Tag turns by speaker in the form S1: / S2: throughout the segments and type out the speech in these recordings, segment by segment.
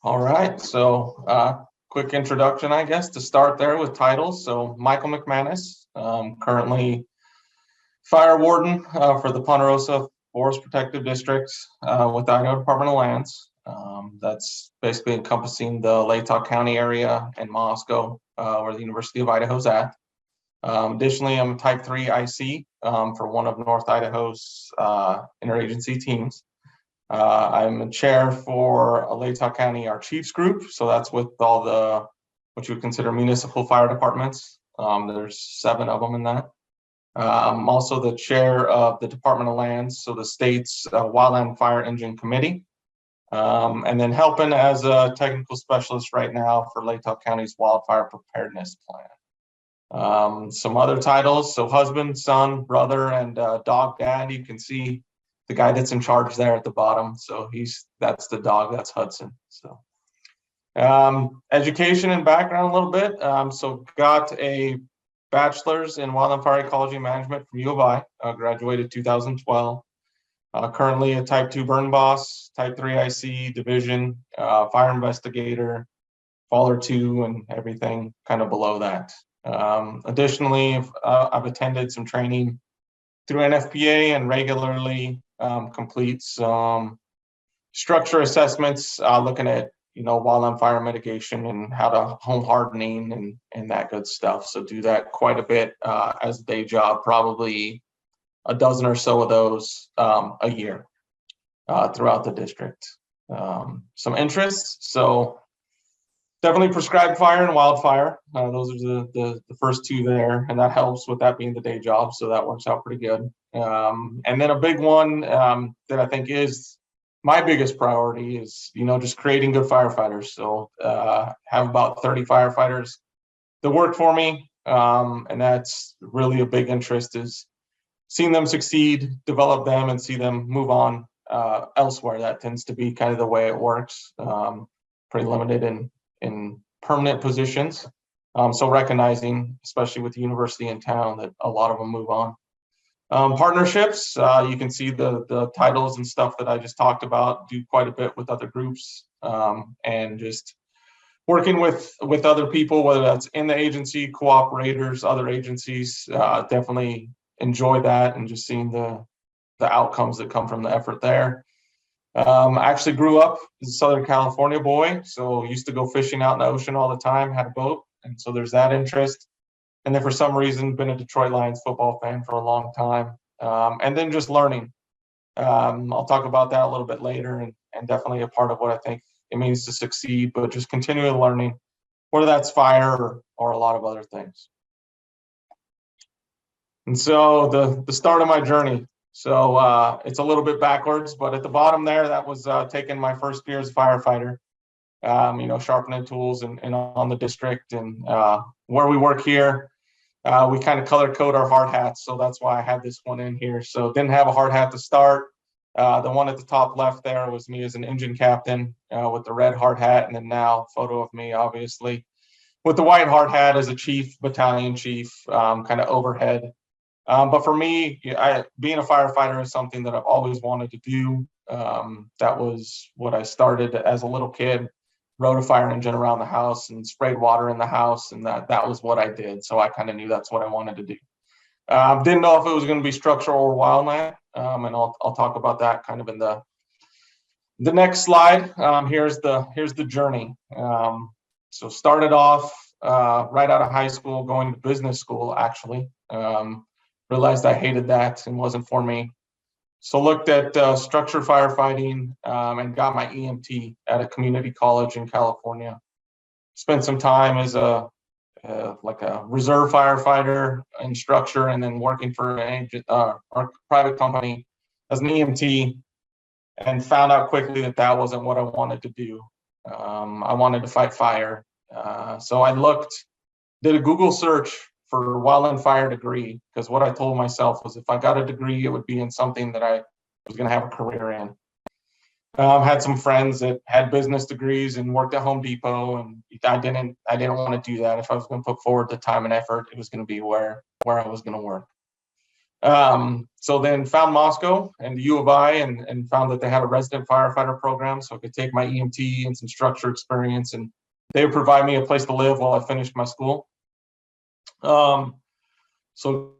S1: All right, so quick introduction, I guess, to start there with titles. So Michael McMannus, currently Fire Warden for the Ponderosa Forest Protective District with the Idaho Department of Lands. That's basically encompassing the Latah County area and Moscow, where the University of Idaho is at. Additionally, I'm a Type 3 IC for one of North Idaho's interagency teams. I'm a chair for Latah County, our Chiefs group. So that's with all the, what you would consider municipal fire departments. There's 7 of them in that. I'm also the chair of the Department of Lands, so the state's Wildland Fire Engine Committee. And then helping as a technical specialist right now for Latah County's Wildfire Preparedness Plan. Some other titles, so husband, son, brother, and dog dad. You can see the guy that's in charge there at the bottom. So that's the dog, that's Hudson. So education and background a little bit. So got a bachelor's in wildland fire ecology management from U of I, graduated 2012. Currently a Type 2 burn boss, Type 3 IC division, fire investigator, Faller 2, and everything kind of below that. Additionally, I've attended some training through NFPA and regularly complete some structure assessments, looking at wildland fire mitigation and how to home hardening and that good stuff. So do that quite a bit as a day job, probably a dozen or so of those a year throughout the district. Some interests, so definitely prescribed fire and wildfire. Those are the first 2 there, and that helps with that being the day job, so that works out pretty good. And then a big one that I think is my biggest priority is, just creating good firefighters. So have about 30 firefighters that work for me, and that's really a big interest, is seeing them succeed, develop them, and see them move on elsewhere. That tends to be kind of the way it works. Pretty limited in permanent positions. So recognizing, especially with the university in town, that a lot of them move on. Partnerships, you can see the titles and stuff that I just talked about, do quite a bit with other groups, and just working with other people, whether that's in the agency, cooperators, other agencies, definitely enjoy that, and just seeing the outcomes that come from the effort there. I actually grew up as a Southern California boy, so used to go fishing out in the ocean all the time, had a boat, and so there's that interest. And then for some reason, been a Detroit Lions football fan for a long time. And then just learning. I'll talk about that a little bit later, and definitely a part of what I think it means to succeed, but just continually learning, whether that's fire or a lot of other things. And so the start of my journey. So it's a little bit backwards, but at the bottom there, that was taking my first year as a firefighter, sharpening tools and on the district, and where we work here. We kind of color code our hard hats, so that's why I have this one in here. So didn't have a hard hat to start. The one at the top left there was me as an engine captain with the red hard hat, and then now photo of me, obviously, with the white hard hat as a chief, battalion chief, kind of overhead. But for me, being a firefighter is something that I've always wanted to do. That was what I started as a little kid. Rode a fire engine around the house and sprayed water in the house, and that was what I did. So I kind of knew that's what I wanted to do. Didn't know if it was going to be structural or wildland, and I'll talk about that kind of in the next slide. Here's the journey. So started off right out of high school, going to business school. Actually, realized I hated that and wasn't for me. So looked at structure firefighting and got my EMT at a community college in California. Spent some time as a reserve firefighter in structure, and then working for a private company as an EMT, and found out quickly that wasn't what I wanted to do. I wanted to fight fire. So I did a Google search for wildland fire degree, because what I told myself was if I got a degree, it would be in something that I was going to have a career in. Had some friends that had business degrees and worked at Home Depot, and I didn't want to do that. If I was going to put forward the time and effort, it was going to be where I was going to work. So then found Moscow and the U of I and found that they had a resident firefighter program, so I could take my EMT and some structure experience, and they would provide me a place to live while I finished my school. So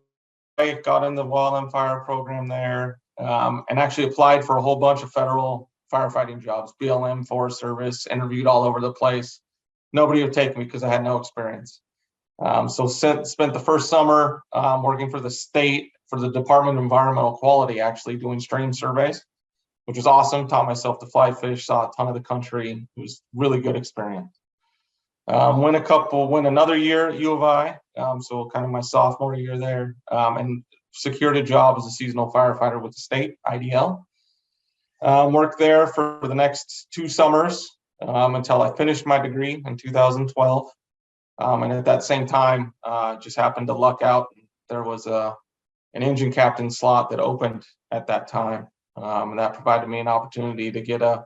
S1: I got in the wildland fire program there, and actually applied for a whole bunch of federal firefighting jobs, BLM, Forest Service, interviewed all over the place. Nobody would take me because I had no experience. So spent the first summer working for the state, for the Department of Environmental Quality, actually doing stream surveys, which was awesome. Taught myself to fly fish, saw a ton of the country. It was really good experience. Went another year at U of I, so kind of my sophomore year there, and secured a job as a seasonal firefighter with the state, IDL. Worked there for the next 2 summers until I finished my degree in 2012. And at that same time, just happened to luck out. There was an engine captain slot that opened at that time, and that provided me an opportunity to get a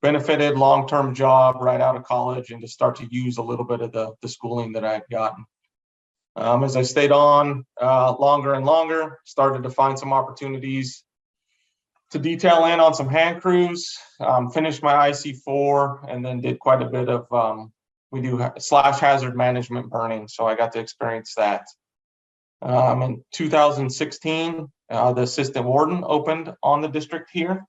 S1: benefited long-term job right out of college and to start to use a little bit of the schooling that I had gotten. As I stayed on longer and longer, started to find some opportunities to detail in on some hand crews, finished my IC4, and then did quite a bit of we do slash hazard management burning, so I got to experience that. In 2016, the assistant warden opened on the district here.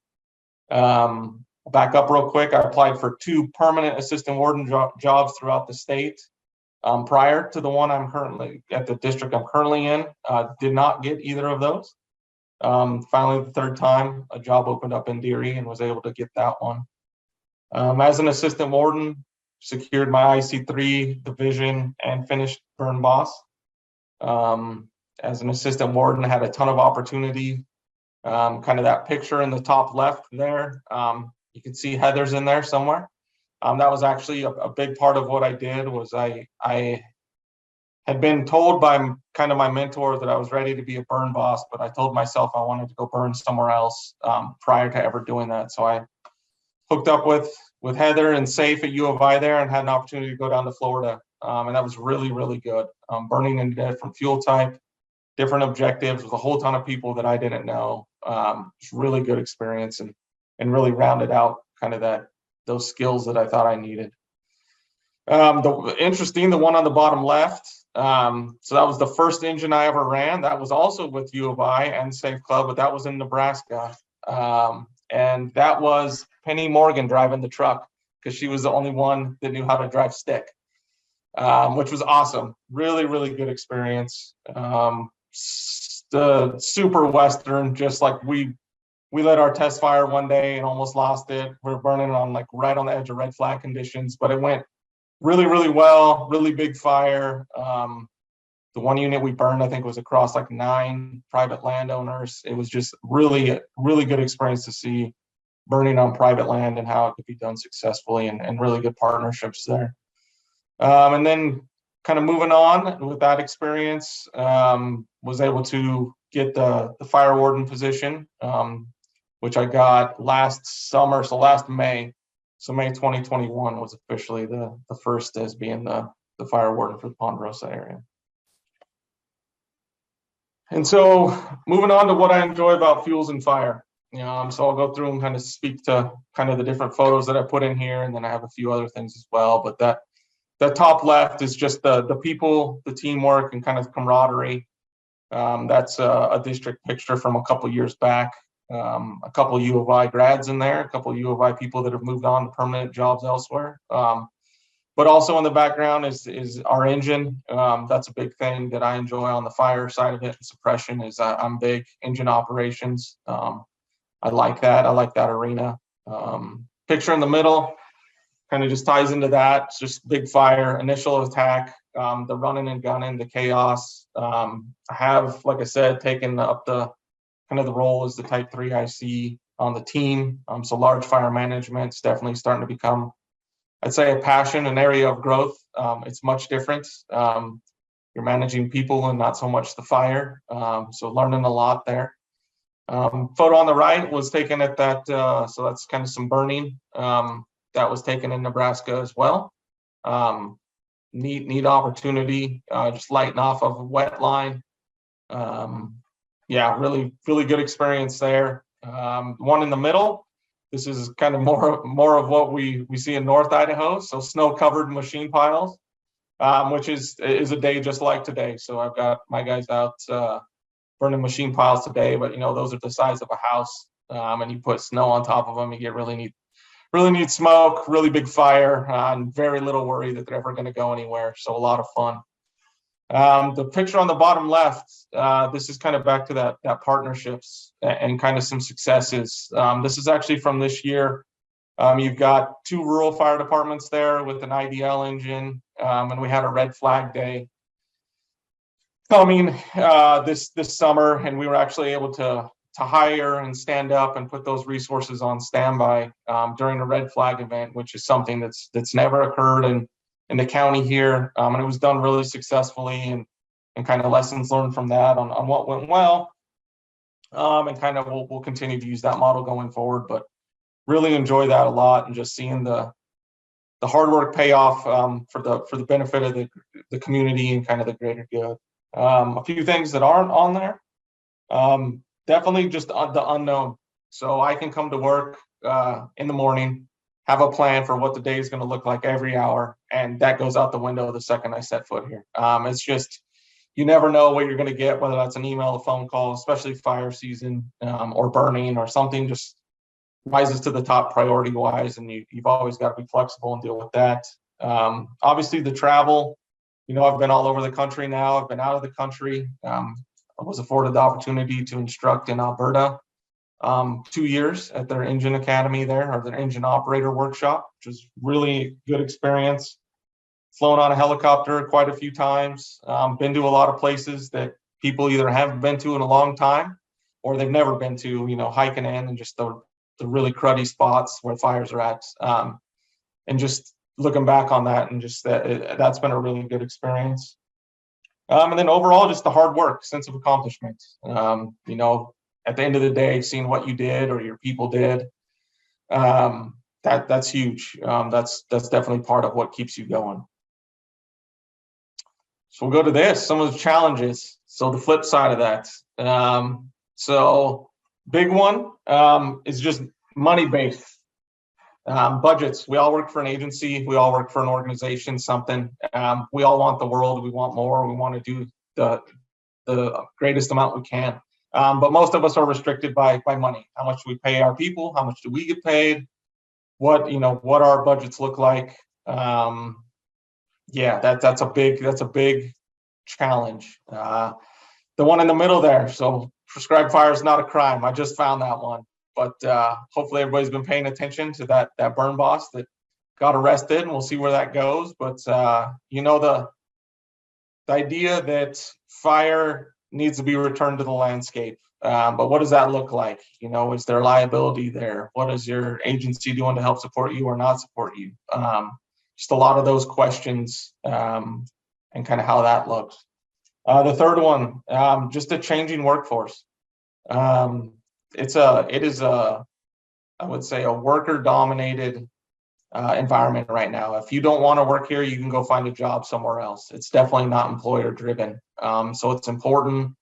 S1: Back up real quick, I applied for 2 permanent assistant warden jobs throughout the state. Prior to the one I'm currently at, the district I'm currently in, did not get either of those. Finally, the 3rd time, a job opened up in Deary and was able to get that one. As an assistant warden, secured my IC3 division and finished burn boss. As an assistant warden, had a ton of opportunity. Kind of that picture in the top left there. You can see Heather's in there somewhere. That was actually a big part of what I did. Was I had been told by kind of my mentor that I was ready to be a burn boss, but I told myself I wanted to go burn somewhere else prior to ever doing that. So I hooked up with Heather and Safe at U of I there and had an opportunity to go down to Florida. And that was really, really good. Burning in a different fuel type, different objectives with a whole ton of people that I didn't know. It's really good experience and really rounded out kind of those skills that I thought I needed. The one on the bottom left, so that was the first engine I ever ran. That was also with U of I and Safe Club, but that was in Nebraska. And that was Penny Morgan driving the truck because she was the only one that knew how to drive stick, which was awesome. Really, really good experience. The super Western, just like we lit our test fire one day and almost lost it. We were burning on like right on the edge of red flag conditions, but it went really, really well, really big fire. The one unit we burned, I think, was across like 9 private landowners. It was just really, really good experience to see burning on private land and how it could be done successfully, and really good partnerships there. And then kind of moving on with that experience, was able to get the fire warden position, which I got last summer, so last May. So May 2021 was officially the first as being the fire warden for the Ponderosa area. And so moving on to what I enjoy about fuels and fire. So I'll go through and kind of speak to kind of the different photos that I put in here, and then I have a few other things as well. But that top left is just the people, the teamwork, and kind of camaraderie. That's a district picture from a couple years back. A couple U of I grads in there, a couple U of I people that have moved on to permanent jobs elsewhere. But also in the background is our engine. That's a big thing that I enjoy on the fire side of it. Suppression is I'm big engine operations. I like that. I like that arena. Picture in the middle kind of just ties into that. It's just big fire, initial attack, the running and gunning, the chaos. I have, like I said, taken up the kind of the role as the Type 3 IC on the team. So large fire management is definitely starting to become, I'd say, a passion, an area of growth. It's much different. You're managing people and not so much the fire. So learning a lot there. Photo on the right was taken at that, so that's kind of some burning. That was taken in Nebraska as well. Neat opportunity, just lighting off of a wet line. yeah, really good experience there. One in the middle, this is kind of more of what we see in North Idaho. So snow-covered machine piles, which is a day just like today. So I've got my guys out burning machine piles today, but those are the size of a house, and you put snow on top of them, you get really neat smoke, really big fire, and very little worry that they're ever going to go anywhere. So a lot of fun. The picture on the bottom left, this is kind of back to that partnerships and kind of some successes. This is actually from this year. You've got 2 rural fire departments there with an IDL engine, and we had a red flag day coming this summer, and we were actually able to hire and stand up and put those resources on standby during a red flag event, which is something that's never occurred in the county here, and it was done really successfully, and kind of lessons learned from that on what went well, and kind of we'll continue to use that model going forward. But really enjoy that a lot, and just seeing the hard work pay off for the benefit of the community and kind of the greater good. A few things that aren't on there, definitely just the unknown. So I can come to work in the morning, have a plan for what the day is going to look like every hour, and that goes out the window the second I set foot here. It's just, you never know what you're going to get, whether that's an email, a phone call, especially fire season, or burning, or something just rises to the top priority wise, and you've always got to be flexible and deal with that. Obviously the travel, I've been all over the country now. I've been out of the country. I was afforded the opportunity to instruct in Alberta 2 years at their engine academy there, or their engine operator workshop, which was really good experience. Flown on a helicopter quite a few times. Been to a lot of places that people either haven't been to in a long time, or they've never been to, hiking in, and just the really cruddy spots where fires are at. And just looking back on that, and just that's been a really good experience. And then overall, just the hard work, sense of accomplishment. At the end of the day, seeing what you did or your people did, that's huge. That's definitely part of what keeps you going. So we'll go to this, some of the challenges. So the flip side of that. So big one is just money-based. Budgets. We all work for an agency. We all work for an organization, something. We all want the world. We want more. We want to do the greatest amount we can. But most of us are restricted by money. How much do we pay our people? How much do we get paid? What our budgets look like? Yeah, that's a big challenge. The one in the middle there. So prescribed fire is not a crime. I just found that one. But hopefully everybody's been paying attention to that burn boss that got arrested, and we'll see where that goes. But the idea that fire needs to be returned to the landscape. But what does that look like? Is there liability there? What is your agency doing to help support you or not support you? Just a lot of those questions, and kind of how that looks. The third one, just a changing workforce. It is I would say, a worker-dominated environment right now. If you don't want to work here, you can go find a job somewhere else. It's definitely not employer-driven. So it's important,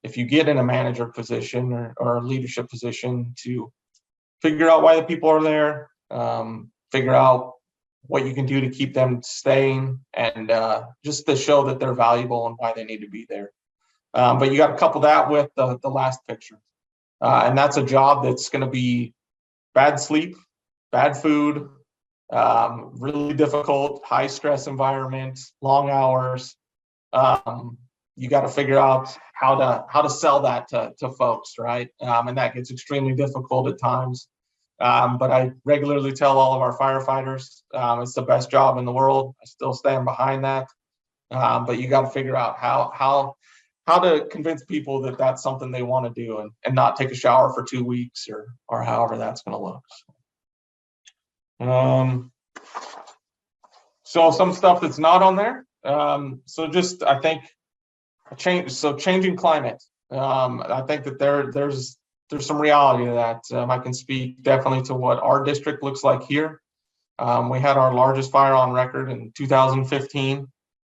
S1: if you get in a manager position or a leadership position, to figure out why the people are there, figure out what you can do to keep them staying, and just to show that they're valuable and why they need to be there. But you got to couple that with the last picture. And that's a job that's going to be bad sleep, bad food, really difficult, high stress environment, long hours. You got to figure out how to sell that to folks, right? And that gets extremely difficult at times. But I regularly tell all of our firefighters, it's the best job in the world. I still stand behind that. But you got to figure out how to convince people that that's something they want to do, and not take a shower for 2 weeks or however that's going to look. So some stuff that's not on there. So just, I think, changing climate. I think that there's some reality to that. I can speak definitely to what our district looks like here. We had our largest fire on record in 2015.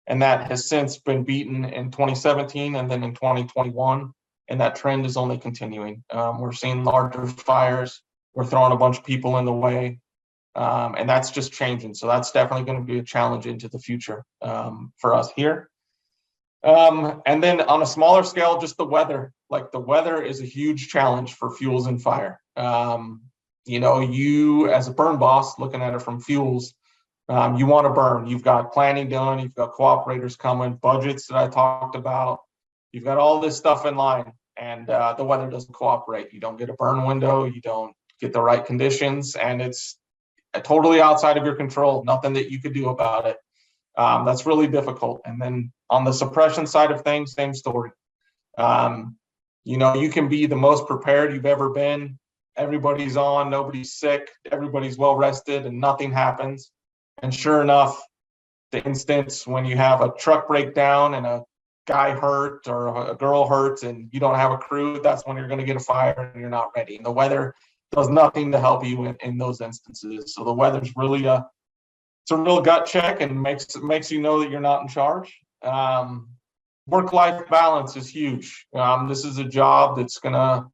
S1: And that has since been beaten in 2017 and then in 2021. and that trend is only continuing. We're seeing larger fires. We're throwing a bunch of people in the way, and that's just changing. So that's definitely going to be a challenge into the future for us here. And then on a smaller scale, just the weather. Like the weather is a huge challenge for fuels and fire. You as a burn boss, looking at it from fuels, you want to burn. You've got planning done. You've got cooperators coming, budgets that I talked about. You've got all this stuff in line, and the weather doesn't cooperate. You don't get a burn window. You don't get the right conditions, and it's totally outside of your control. Nothing that you could do about it. That's really difficult. And then on the suppression side of things, same story. You can be the most prepared you've ever been. Everybody's on, nobody's sick, everybody's well rested, and nothing happens. And sure enough, the instance when you have a truck breakdown and a guy hurt or a girl hurts and you don't have a crew, that's when you're going to get a fire and you're not ready. And the weather does nothing to help you in those instances. So the weather's really it's a real gut check and makes you know that you're not in charge. Work-life balance is huge. This is a job that's gonna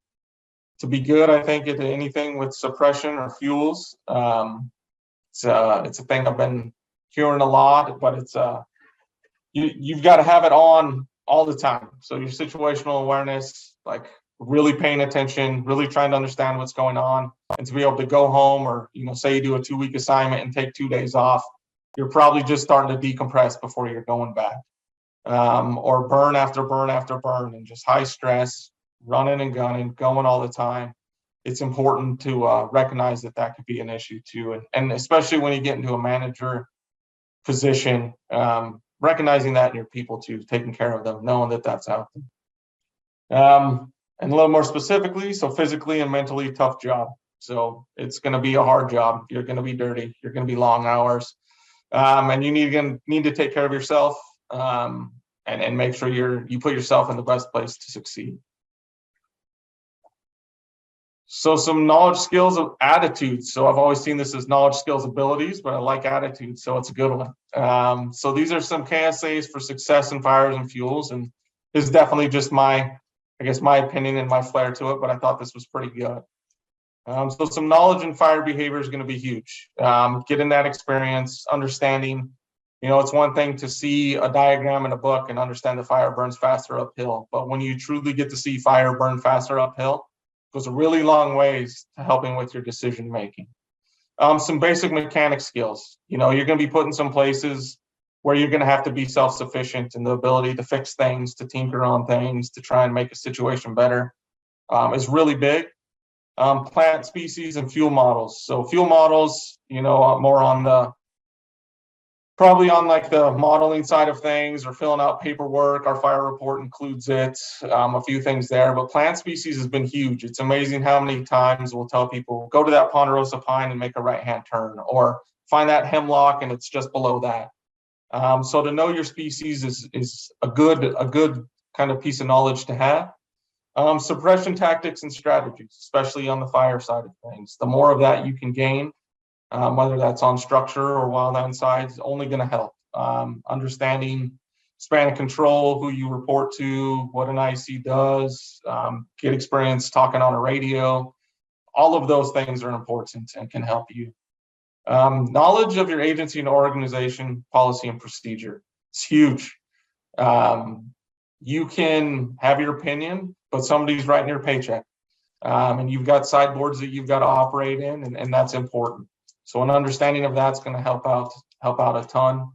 S1: to be good, I think, at anything with suppression or fuels. It's a thing I've been hearing a lot, but it's you've got to have it on all the time. So your situational awareness, like really paying attention, really trying to understand what's going on, and to be able to go home or, say you do a 2-week assignment and take 2 days off, you're probably just starting to decompress before you're going back. Or burn after burn after burn and just high stress, running and gunning, going all the time. It's important to recognize that could be an issue too. And especially when you get into a manager position, recognizing that in your people too, taking care of them, knowing that that's out there. And a little more specifically, so physically and mentally tough job. So it's going to be a hard job. You're going to be dirty. You're going to be long hours. And you need to take care of yourself and make sure you put yourself in the best place to succeed. So some knowledge, skills, attitudes. So I've always seen this as knowledge, skills, abilities, but I like attitudes, so it's a good one. So these are some KSAs for success in fires and fuels, and this is definitely just my opinion and my flair to it, but I thought this was pretty good. So some knowledge in fire behavior is going to be huge. Getting that experience, understanding, it's one thing to see a diagram in a book and understand the fire burns faster uphill, but when you truly get to see fire burn faster uphill, it goes a really long ways to helping with your decision making. Some basic mechanic skills. You're going to be put in some places where you're going to have to be self-sufficient, and the ability to fix things, to tinker on things, to try and make a situation better is really big. Plant species and fuel models. So fuel models, more on probably on like the modeling side of things or filling out paperwork. Our fire report includes it, a few things there, but plant species has been huge. It's amazing how many times we'll tell people, go to that ponderosa pine and make a right-hand turn, or find that hemlock and it's just below that. So to know your species is a good kind of piece of knowledge to have. Suppression tactics and strategies, especially on the fire side of things. The more of that you can gain, whether that's on structure or wildland sides, is only going to help. Understanding span of control, who you report to, what an IC does, get experience talking on a radio. All of those things are important and can help you. Knowledge of your agency and organization, policy and procedure. It's huge. You can have your opinion, but somebody's writing your paycheck. And you've got sideboards that you've got to operate in, and that's important. So an understanding of that's going to help out a ton.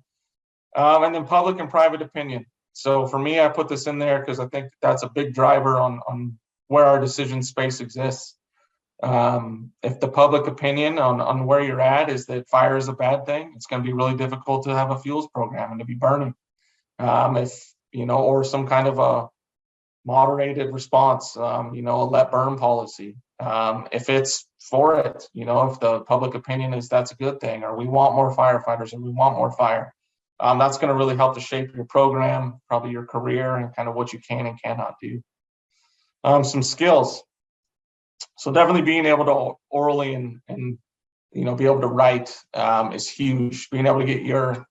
S1: And then public and private opinion. So for me, I put this in there because I think that's a big driver on where our decision space exists. If the public opinion on where you're at is that fire is a bad thing, it's going to be really difficult to have a fuels program and to be burning. Or some kind of a moderated response, a let burn policy. If it's for it, if the public opinion is that's a good thing, or we want more firefighters and we want more fire, that's going to really help to shape your program, probably your career, and kind of what you can and cannot do. Some skills. So definitely being able to orally and be able to write is huge. Being able to get your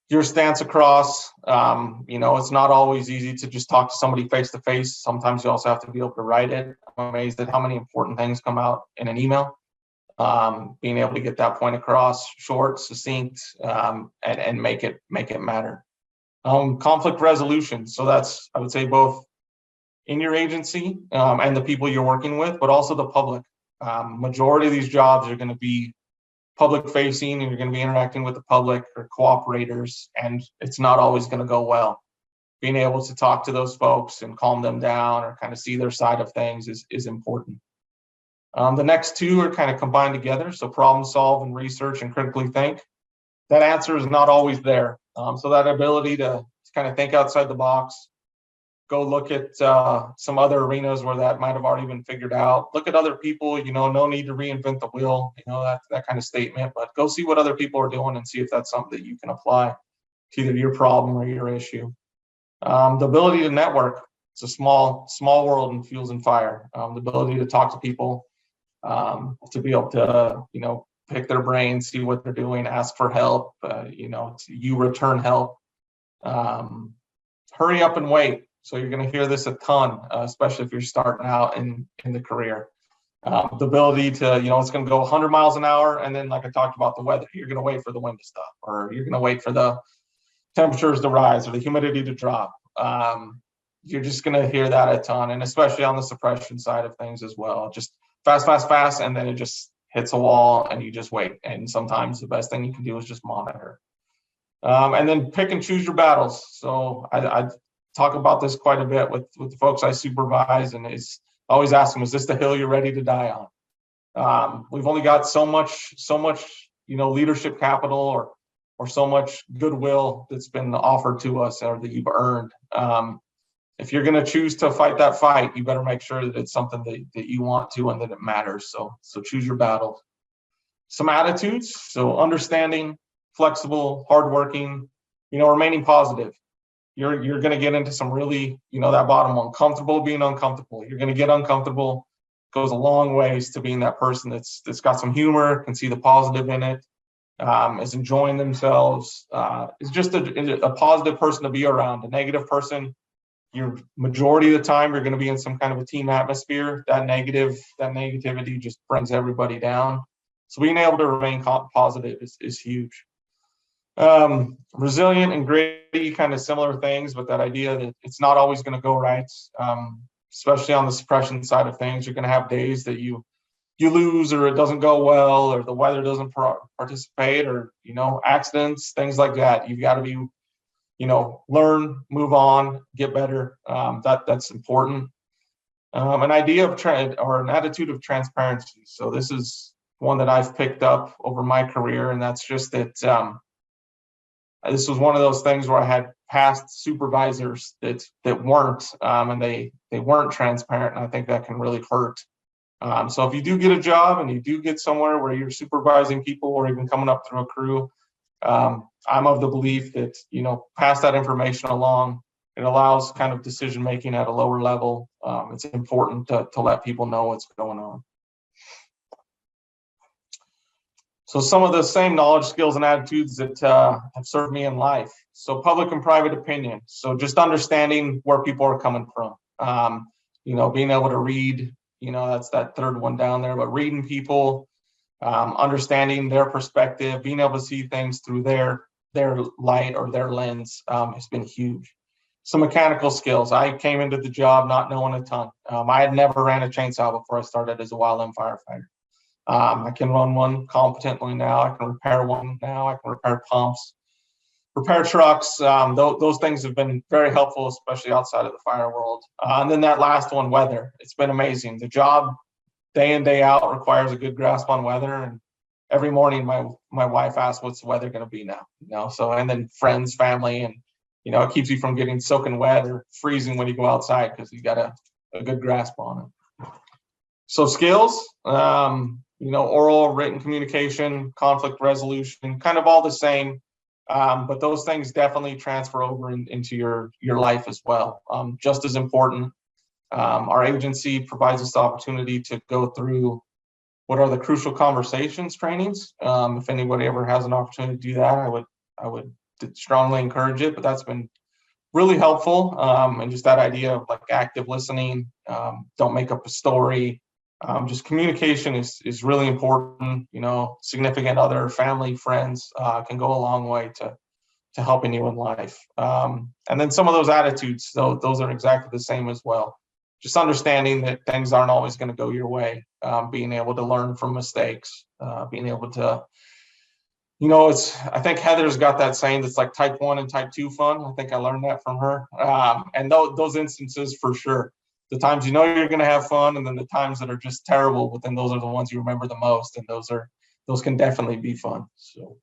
S1: your stance across. It's not always easy to just talk to somebody face to face. Sometimes you also have to be able to write it. I'm amazed at how many important things come out in an email. Being able to get that point across, short, succinct, and make it matter. Conflict resolution. So that's, I would say, both in your agency and the people you're working with, but also the public. Majority of these jobs are going to be public facing, and you're going to be interacting with the public or cooperators, and it's not always going to go well. Being able to talk to those folks and calm them down or kind of see their side of things is important. The next two are kind of combined together. So problem solve and research and critically think. That answer is not always there. So that ability to kind of think outside the box, go look at some other arenas where that might have already been figured out. Look at other people, no need to reinvent the wheel, that kind of statement, but go see what other people are doing and see if that's something that you can apply to either your problem or your issue. The ability to network. It's a small world in fuels and fire. The ability to talk to people, to be able to, pick their brain, see what they're doing, ask for help, you return help. Hurry up and wait. So you're going to hear this a ton, especially if you're starting out in the career. The ability to, it's going to go 100 miles an hour. And then, like I talked about the weather, you're going to wait for the wind to stop, or you're going to wait for the temperatures to rise or the humidity to drop. You're just going to hear that a ton, and especially on the suppression side of things as well. Just fast, and then it just hits a wall and you just wait. And sometimes the best thing you can do is just monitor. And then pick and choose your battles. So I talk about this quite a bit with the folks I supervise, and is always ask them, is this the hill you're ready to die on? We've only got so much, leadership capital or so much goodwill that's been offered to us or that you've earned. If you're going to choose to fight that fight, you better make sure that it's something that you want to and that it matters. So choose your battles. Some attitudes. So understanding, flexible, hardworking, remaining positive. You're going to get into some really, that bottom one, comfortable being uncomfortable. You're going to get uncomfortable. Goes a long ways to being that person that's got some humor, can see the positive in it, is enjoying themselves, is just a positive person to be around. A negative person, your majority of the time, you're going to be in some kind of a team atmosphere. That negativity just brings everybody down. So being able to remain positive is huge. Resilient and gritty, kind of similar things, but that idea that it's not always going to go right, especially on the suppression side of things. You're going to have days that you lose, or it doesn't go well, or the weather doesn't participate, or accidents, things like that. You've got to be, learn, move on, get better. That's important. An idea of an attitude of transparency. So this is one that I've picked up over my career, and that's just that. This was one of those things where I had past supervisors that weren't, and they weren't transparent, and I think that can really hurt. So if you do get a job and you do get somewhere where you're supervising people or even coming up through a crew, I'm of the belief that, pass that information along. It allows kind of decision making at a lower level. It's important to let people know what's going on. So some of the same knowledge, skills, and attitudes that have served me in life. So public and private opinion. So just understanding where people are coming from. Being able to read, that's that third one down there, but reading people, understanding their perspective, being able to see things through their light or their lens has been huge. Some mechanical skills. I came into the job not knowing a ton. I had never ran a chainsaw before I started as a wildland firefighter. I can run one competently now. I can repair one now. I can repair pumps, repair trucks. Those things have been very helpful, especially outside of the fire world. And then that last one, weather. It's been amazing. The job, day in, day out, requires a good grasp on weather. And every morning, my wife asks, "What's the weather going to be now?" So, and then friends, family, and it keeps you from getting soaking wet or freezing when you go outside because you got a good grasp on it. So skills. Oral, written communication, conflict resolution, kind of all the same, but those things definitely transfer over into your life as well. Just as important, our agency provides us the opportunity to go through what are the crucial conversations trainings. If anybody ever has an opportunity to do that, I would strongly encourage it, but that's been really helpful. And just that idea of like active listening, don't make up a story. Just communication is really important. Significant other, family, friends can go a long way to helping you in life. And then some of those attitudes, those are exactly the same as well. Just understanding that things aren't always going to go your way, being able to learn from mistakes, being able to, I think Heather's got that saying that's like type 1 and type 2 fun. I think I learned that from her. And those instances for sure. The times you're going to have fun, and then the times that are just terrible, but then those are the ones you remember the most, and those can definitely be fun. So.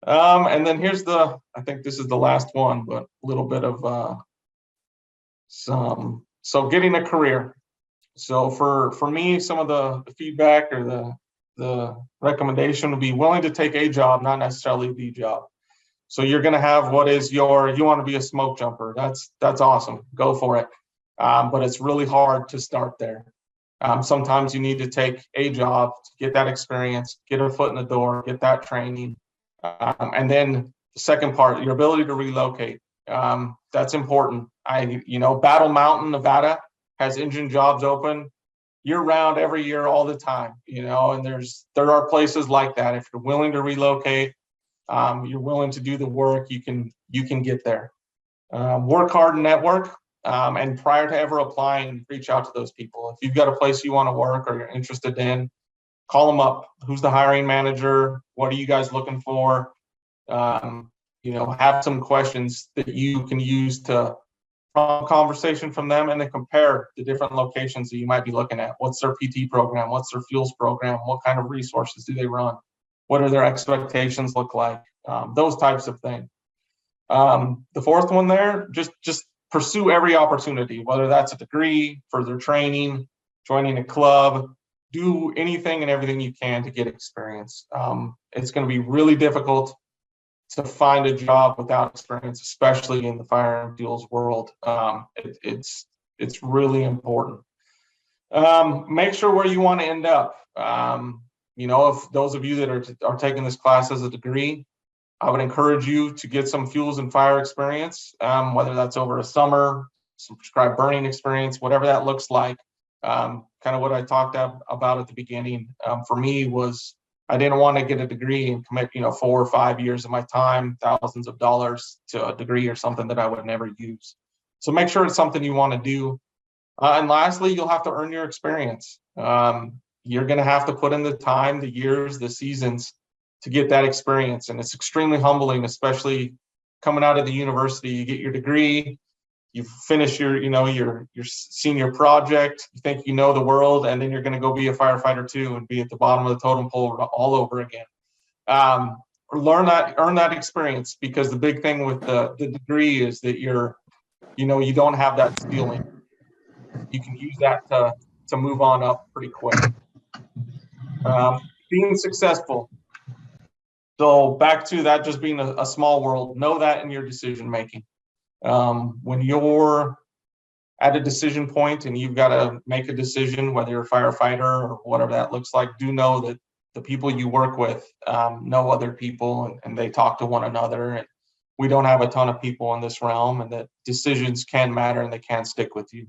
S1: And then here's I think this is the last one, but a little bit of so getting a career. So for me, some of the feedback or the recommendation would be willing to take a job, not necessarily the job. So you're going to have you want to be a smoke jumper. That's awesome. Go for it. But it's really hard to start there. Sometimes you need to take a job to get that experience, get a foot in the door, get that training. And then the second part, your ability to relocate. That's important. Battle Mountain, Nevada has engine jobs open year-round, every year, all the time. And there are places like that. If you're willing to relocate, you're willing to do the work, you can get there. Work hard and network. And prior to ever applying, reach out to those people. If you've got a place you want to work or you're interested in, call them up. Who's the hiring manager? What are you guys looking for? Have some questions that you can use to prompt conversation from them, and then compare the different locations that you might be looking at. What's their PT program? What's their fuels program? What kind of resources do they run? What are their expectations look like? Those types of things. The fourth one there, just pursue every opportunity, whether that's a degree, further training, joining a club. Do anything and everything you can to get experience. It's going to be really difficult to find a job without experience, especially in the fire and fuels world. It's really important. Make sure where you want to end up. If those of you that are taking this class as a degree, I would encourage you to get some fuels and fire experience, whether that's over a summer, some prescribed burning experience, whatever that looks like. Kind of what I talked about at the beginning. For me was I didn't want to get a degree and commit 4 or 5 years of my time, thousands of dollars to a degree or something that I would never use. So make sure it's something you want to do. And lastly, you'll have to earn your experience. You're going to have to put in the time, the years, the seasons to get that experience. And it's extremely humbling, especially coming out of the university. You get your degree, you finish your senior project, you think you know the world, and then you're going to go be a firefighter too and be at the bottom of the totem pole all over again. Earn that experience, because the big thing with the degree is that you don't have that ceiling. You can use that to move on up pretty quick. Being successful. So back to that, just being a small world, know that in your decision making. When you're at a decision point and you've got to make a decision, whether you're a firefighter or whatever that looks like, do know that the people you work with know other people, and they talk to one another. And we don't have a ton of people in this realm, and that decisions can matter and they can stick with you.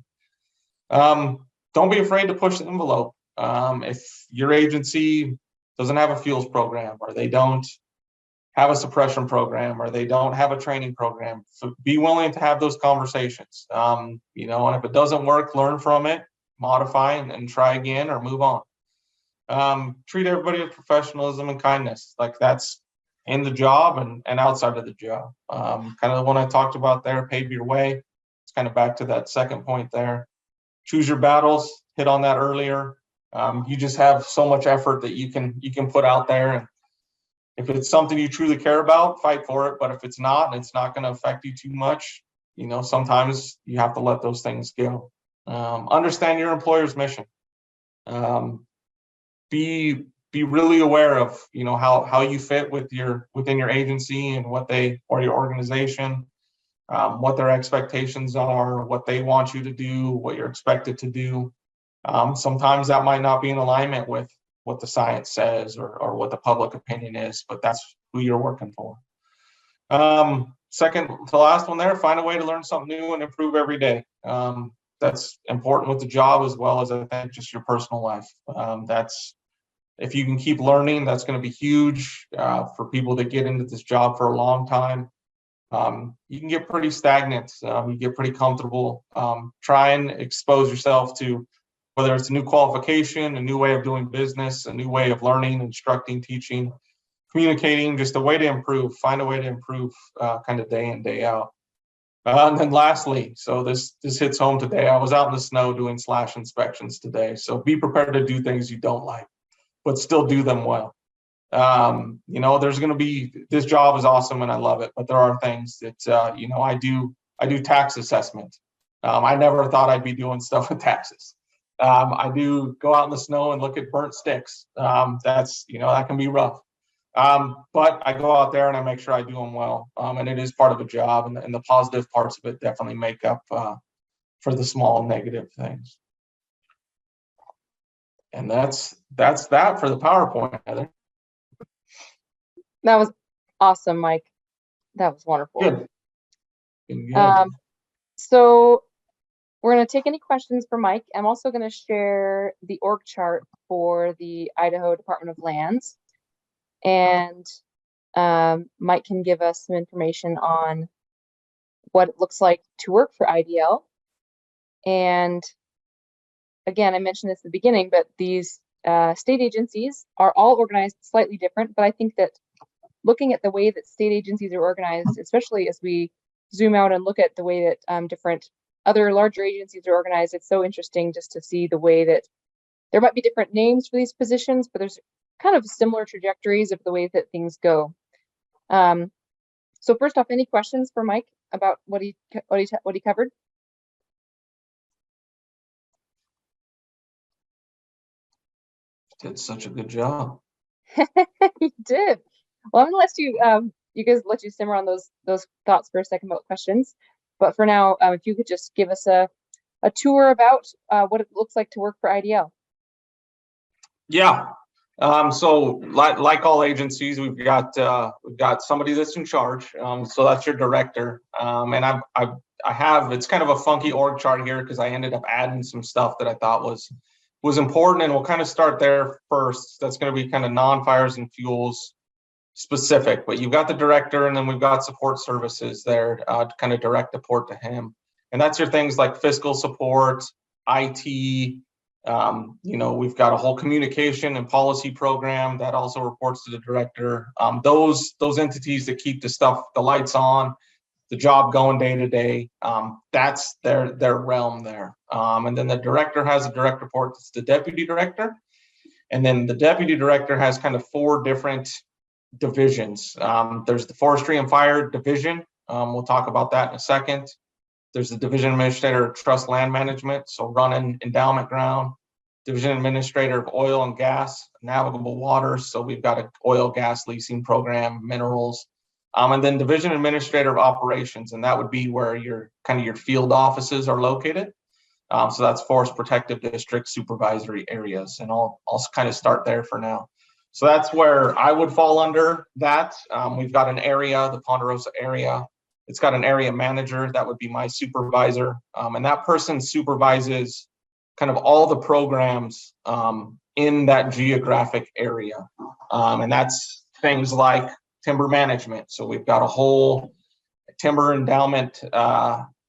S1: Don't be afraid to push the envelope. If your agency doesn't have a fuels program, or they don't have a suppression program, or they don't have a training program, so be willing to have those conversations. And if it doesn't work, learn from it, modify, and try again or move on. Treat everybody with professionalism and kindness. Like that's in the job and outside of the job. Kind of the one I talked about there, pave your way. It's kind of back to that second point there. Choose your battles, hit on that earlier. You just have so much effort that you can put out there, and if it's something you truly care about, fight for it. But if it's not, and it's not going to affect you too much, sometimes you have to let those things go. Understand your employer's mission. Be really aware of how you fit within your agency and or your organization, what their expectations are, what they want you to do, what you're expected to do. Sometimes that might not be in alignment with what the science says or what the public opinion is, but that's who you're working for. Second to last one there, find a way to learn something new and improve every day. That's important with the job as well as I think just your personal life. That's if you can keep learning, that's going to be huge for people that get into this job for a long time. You can get pretty stagnant. You get pretty comfortable. Try and expose yourself to whether it's a new qualification, a new way of doing business, a new way of learning, instructing, teaching, communicating, just a way to improve. Find a way to improve kind of day in, day out. And then lastly, so this hits home today. I was out in the snow doing slash inspections today. So be prepared to do things you don't like, but still do them well. There's going to be, this job is awesome and I love it, but there are things that, I do tax assessment. I never thought I'd be doing stuff with taxes. I do go out in the snow and look at burnt sticks. That can be rough. But I go out there and I make sure I do them well. And it is part of a job, and the positive parts of it definitely make up for the small negative things. And that's that for the PowerPoint, Heather.
S2: That was awesome, Mike. That was wonderful.
S1: Good. Good.
S2: So we're going to take any questions for Mike. I'm also going to share the org chart for the Idaho Department of Lands. And Mike can give us some information on what it looks like to work for IDL. And again, I mentioned this at the beginning, but these state agencies are all organized slightly different. But I think that looking at the way that state agencies are organized, especially as we zoom out and look at the way that different other larger agencies are organized, it's so interesting just to see the way that there might be different names for these positions, but there's kind of similar trajectories of the way that things go. So first off, any questions for Mike about what he covered?
S1: Did such a good job.
S2: You did. Well, I'm gonna let you guys let you simmer on those thoughts for a second about questions. But for now, if you could just give us a tour about what it looks like to work for IDL.
S1: Yeah. So like all agencies, we've got somebody that's in charge. So that's your director. And I have, it's kind of a funky org chart here because I ended up adding some stuff that I thought was important, and we'll kind of start there first. That's going to be kind of non-fires and fuels specific, but you've got the director, and then we've got support services there to kind of direct report to him. And that's your things like fiscal support, IT. We've got a whole communication and policy program that also reports to the director. Those entities that keep the lights on, the job going day to day, that's their realm there. And then the director has a direct report that's the deputy director. And then the deputy director has kind of 4 different divisions. There's the forestry and fire division. We'll talk about that in a second. There's the division administrator of trust land management, so running endowment ground. Division administrator of oil and gas, navigable waters. So we've got an oil gas leasing program, minerals. And then division administrator of operations, and that would be where your field offices are located. So that's forest protective district supervisory areas, and I'll kind of start there for now. So that's where I would fall under that. We've got an area, the Ponderosa area. It's got an area manager, that would be my supervisor. And that person supervises kind of all the programs in that geographic area. And that's things like timber management. So we've got a whole timber endowment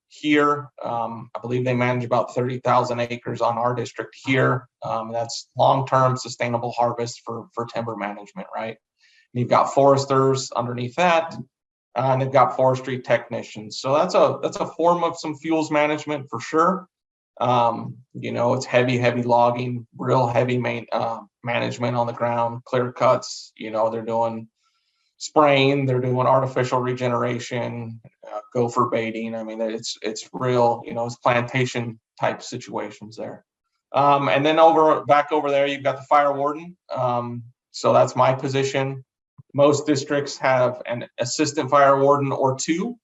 S1: here. I believe they manage about 30,000 acres on our district here. That's long-term sustainable harvest for timber management, right? And you've got foresters underneath that, and they've got forestry technicians. So that's a form of some fuels management for sure. It's heavy logging, real heavy management on the ground, clear cuts. They're doing spraying, they're doing artificial regeneration, gopher baiting. I mean, it's real, it's plantation type situations there. And then back over there, you've got the fire warden. So that's my position. Most districts have an assistant fire warden or 2.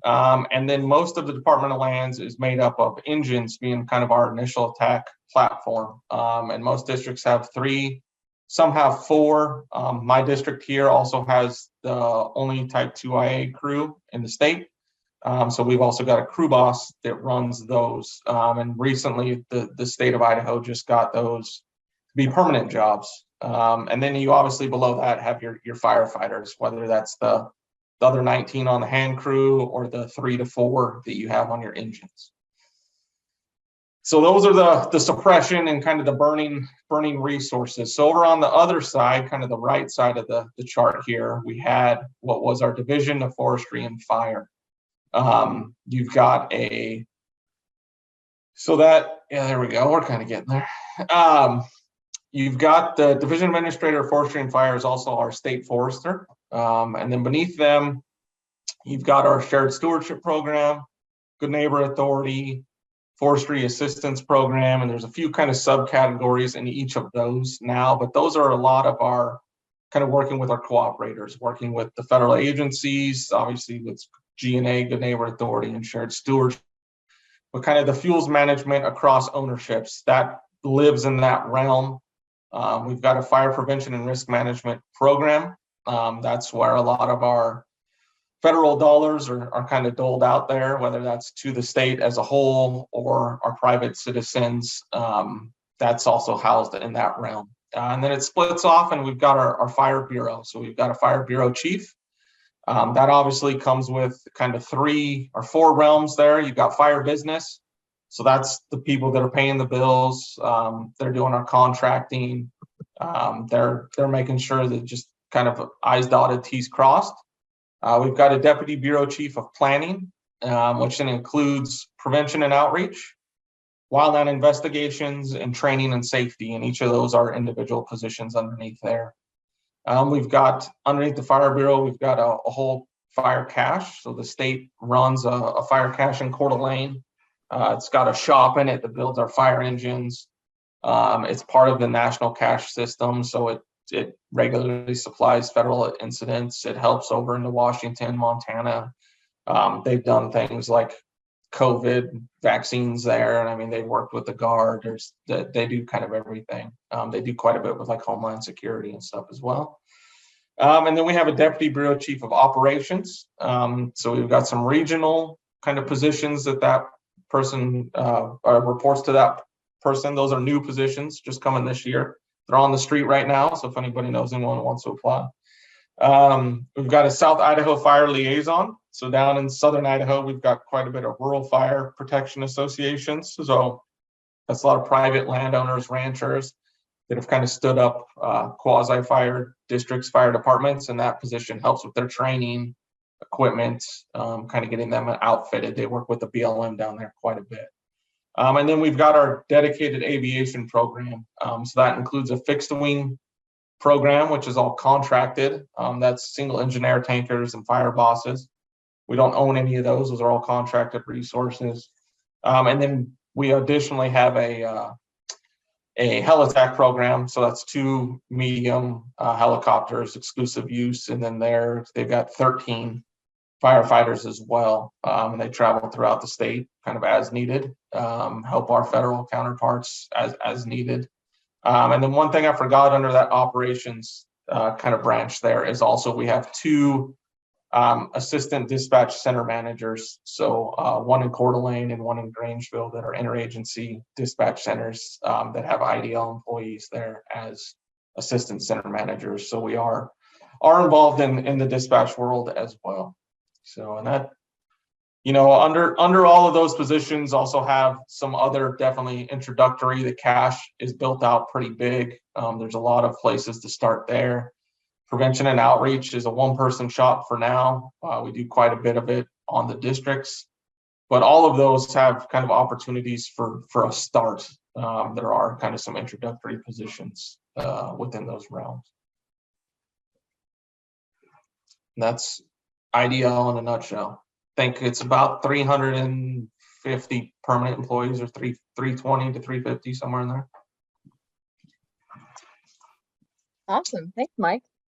S1: And then most of the Department of Lands is made up of engines being kind of our initial attack platform. And most districts have 3 Some have 4. My district here also has the only type 2 IA crew in the state. So we've also got a crew boss that runs those. And recently the state of Idaho just got those to be permanent jobs. And then you obviously below that have your firefighters, whether that's the other 19 on the hand crew or the 3 to 4 that you have on your engines. So those are the suppression and kind of the burning resources. So over on the other side, kind of the right side of the chart here, we had what was our Division of Forestry and Fire. You've got there we go, we're kind of getting there. You've got the Division Administrator of Forestry and Fire is also our state forester. And then beneath them, you've got our Shared Stewardship Program, Good Neighbor Authority, Forestry Assistance Program, and there's a few kind of subcategories in each of those now, but those are a lot of our kind of working with our cooperators, working with the federal agencies, obviously with GNA, Good Neighbor Authority, and Shared Stewardship, but kind of the fuels management across ownerships, that lives in that realm. We've got a fire prevention and risk management program. That's where a lot of our federal dollars are kind of doled out there, whether that's to the state as a whole or our private citizens. That's also housed in that realm. And then it splits off, and we've got our fire bureau. So we've got a fire bureau chief. That obviously comes with kind of 3 or 4 realms there. You've got fire business. So that's the people that are paying the bills. They're doing our contracting. They're making sure that just kind of I's dotted, T's crossed. We've got a deputy bureau chief of planning, which then includes prevention and outreach, wildland investigations, and training and safety. And each of those are individual positions underneath there. We've got underneath the fire bureau, we've got a whole fire cache. So the state runs a fire cache in Coeur d'Alene. It's got a shop in it that builds our fire engines. It's part of the national cache system, so it regularly supplies federal incidents. It helps over into Washington, Montana. They've done things like COVID vaccines there, and I mean they've worked with the Guard. They do kind of everything. They do quite a bit with like Homeland Security and stuff as well. And then we have a deputy bureau chief of operations. So we've got some regional kind of positions that person reports to that person. Those are new positions just coming this year. They're on the street right now, so if anybody knows anyone who wants to apply. We've got a South Idaho Fire Liaison. So down in Southern Idaho, we've got quite a bit of rural fire protection associations. So that's a lot of private landowners, ranchers that have kind of stood up quasi-fire districts, fire departments, and that position helps with their training, equipment, kind of getting them outfitted. They work with the BLM down there quite a bit. And then we've got our dedicated aviation program. So that includes a fixed wing program, which is all contracted. That's single engine air tankers and fire bosses. We don't own any of those. Those are all contracted resources. And then we additionally have a heli-tac program. So that's 2 medium helicopters, exclusive use. And then they've got 13 firefighters as well. And they travel throughout the state kind of as needed, help our federal counterparts as needed. And then one thing I forgot under that operations kind of branch there is also we have 2 assistant dispatch center managers. So one in Coeur d'Alene and one in Grangeville that are interagency dispatch centers that have IDL employees there as assistant center managers. So we are involved in the dispatch world as well. So, and that, under all of those positions also have some other definitely introductory. The cache is built out pretty big. There's a lot of places to start there. Prevention and outreach is a 1-person shop for now. We do quite a bit of it on the districts, but all of those have kind of opportunities for a start. There are kind of some introductory positions within those realms. And that's IDL in a nutshell. I think it's about 350 permanent employees, or 320 to 350, somewhere in there.
S2: Awesome. Thanks, Mike.